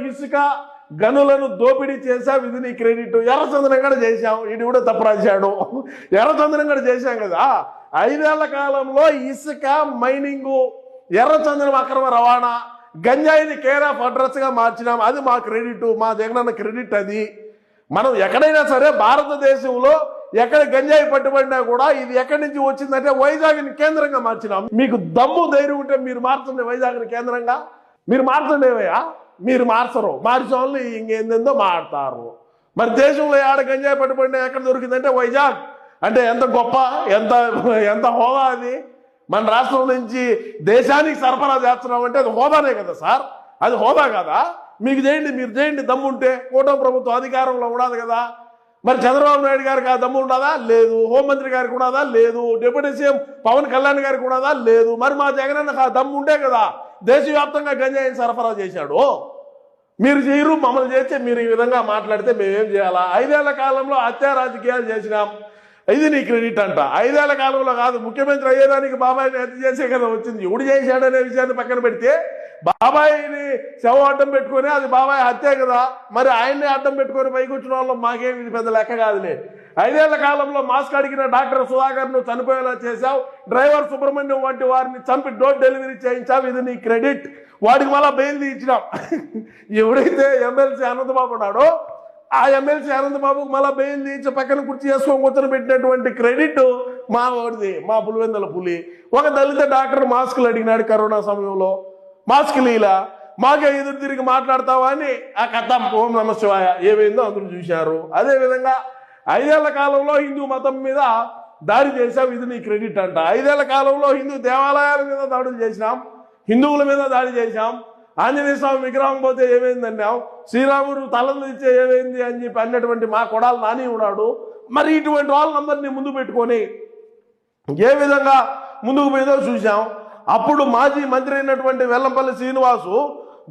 ఇసుక గనులను దోపిడీ చేసాం, ఇది నీ క్రెడిట్. ఎర్రచందనం కూడా చేశాం, ఇది కూడా తప్పు రాశాడు. ఎర్రచందనం కూడా చేశాం కదా. 5 ఏళ్ల కాలంలో ఇసుక మైనింగు, ఎర్రచందనం అక్రమ రవాణా, గంజాయిని కేర్ ఆఫ్ అడ్రస్ గా మార్చినాం, అది మా క్రెడిట్, మా జగనన్న క్రెడిట్. అది మనం ఎక్కడైనా సరే భారతదేశంలో ఎక్కడ గంజాయి పట్టుబడినా కూడా ఇది ఎక్కడి నుంచి వచ్చిందంటే వైజాగ్ని కేంద్రంగా మార్చినాం. మీకు దమ్ము ధైర్యం ఉంటే మీరు మార్చండి వైజాగ్ని కేంద్రంగా. మీరు మార్చండి ఏవయ్యా, మీరు మార్చరు, మార్చిన వాళ్ళు ఇంకేందో మాడతారు. మరి దేశంలో ఆడ గంజాయి పట్టుబడినా ఎక్కడ దొరికిందంటే వైజాగ్. అంటే ఎంత గొప్ప, ఎంత హోదా అది. మన రాష్ట్రం నుంచి దేశానికి సరఫరా చేస్తున్నాం అంటే అది హోదానే కదా సార్, అది హోదా కదా. మీకు చేయండి, మీరు చేయండి దమ్ముంటే. కూటమి ప్రభుత్వం అధికారంలో ఉండదు కదా. మరి చంద్రబాబు నాయుడు గారికి ఆ దమ్ము ఉండదా? లేదు. హోంమంత్రి గారికి ఉండదా? లేదు. డిప్యూటీ సీఎం పవన్ కళ్యాణ్ గారికి ఉండదా? లేదు. మరి మా జగనన్నకు ఆ దమ్ము ఉంటే కదా దేశవ్యాప్తంగా గంజాయిని సరఫరా చేశాడు. మీరు చేయరు, మమ్మల్ని చేస్తే మీరు ఈ విధంగా మాట్లాడితే మేమేం చేయాలా? 5 ఏళ్ల కాలంలో హత్యా రాజకీయాలు చేసినాం, ఇది నీ క్రెడిట్ అంట. 5 ఏళ్ల కాలంలో కాదు, ముఖ్యమంత్రి అయ్యేదానికి బాబాయిని హత్య చేసే కదా వచ్చింది. ఎవడు చేశాడనే విషయాన్ని పక్కన పెడితే బాబాయిని శవం అడ్డం పెట్టుకొని అది బాబాయ్ హత్యే కదా. మరి ఆయన్ని అడ్డం పెట్టుకొని పైకి వచ్చిన వాళ్ళు మాకేం ఇది పెద్ద లెక్క కాదులే. 5 ఏళ్ల కాలంలో మాస్క్ అడిగిన డాక్టర్ సుధాకర్ను చనిపోయేలా చేశావు, డ్రైవర్ సుబ్రహ్మణ్యం వంటి వారిని చంపి డోర్ డెలివరీ చేయించావు, ఇది నీ క్రెడిట్. వాడికి మళ్ళా బెయిల్ తీయించినాం. ఎవడైతే ఎమ్మెల్సీ అనంతబాబు ఉన్నాడో ఆ ఎమ్మెల్సీ అనంతబాబుకు మళ్ళీ బెయిల్ తీయించి పక్కన కుర్చీ చేసుకొని కూర్చొని పెట్టినటువంటి క్రెడిట్ మా వాడిది, మా పులివెందుల పులి. ఒక దళిత డాక్టర్ మాస్కులు అడిగినాడు కరోనా సమయంలో, మాస్క్ లీలా, మాకే ఎదురు తిరిగి మాట్లాడతావా అని ఆ కథ ఓం నమ శివాయ ఏమైందో అందరూ చూశారు. అదేవిధంగా 5 ఏళ్ల కాలంలో హిందూ మతం మీద దాడి చేశాం, ఇది నీ క్రెడిట్ అంట. 5 ఏళ్ల కాలంలో హిందూ దేవాలయాల మీద దాడులు చేసినాం, హిందువుల మీద దాడి చేశాం. ఆంజనేయ స్వామి విగ్రహం పోతే ఏమైంది అన్నాం, శ్రీరాముడు తలలు ఇచ్చే ఏమైంది అని చెప్పి అన్నటువంటి మా కొడాలు నాని ఉన్నాడు. మరి ఇటువంటి వాళ్ళందరినీ ముందు పెట్టుకొని ఏ విధంగా ముందుకు పోయిందో చూసాం. అప్పుడు మాజీ మంత్రి అయినటువంటి వెల్లంపల్లి శ్రీనివాసు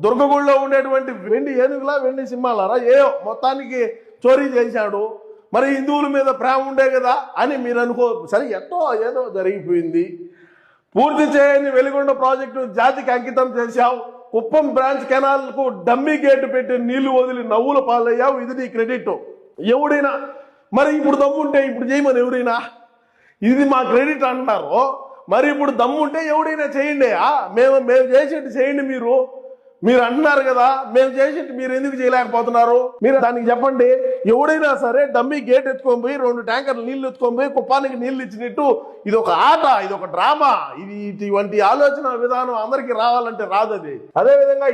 దుర్గగుడిలో ఉండేటువంటి వెండి ఏనుగులా వెండి సింహాలారా ఏయో మొత్తానికి చోరీ చేశాడు. మరి హిందువుల మీద ప్రేమ ఉండే కదా అని మీరు అనుకో. సరే ఏదో జరిగిపోయింది. పూర్తి చేయని వెలిగొండ ప్రాజెక్టు జాతికి అంకితం చేశావు. కుప్పం బ్రాంచ్ కెనాల్కు డమ్మీ గేటు పెట్టి నీళ్లు వదిలి నవ్వుల పాలయ్యావు, ఇది నీ క్రెడిట్. ఎవడైనా మరి ఇప్పుడు దమ్ముంటే ఇప్పుడు చేయమని ఎవరైనా ఇది మా క్రెడిట్ అంటారు. మరి ఇప్పుడు దమ్ముంటే ఎవడైనా చేయండి, మేము చేసేట్టు చేయండి. మీరు అంటున్నారు కదా మేము చేసేట్టు మీరు ఎందుకు చేయలేకపోతున్నారు? మీరు దానికి చెప్పండి. ఎవడైనా సరే డమ్మీ గేట్ ఎత్తుకొని పోయి 2 ట్యాంకర్లు నీళ్లు ఎత్తుకొని పోయి కుప్పానికి నీళ్లు ఇచ్చినట్టు ఇది ఒక ఆట, ఇది ఒక డ్రామా. ఇటువంటి ఆలోచన విధానం అందరికీ రావాలంటే రాదు. అది అదేవిధంగా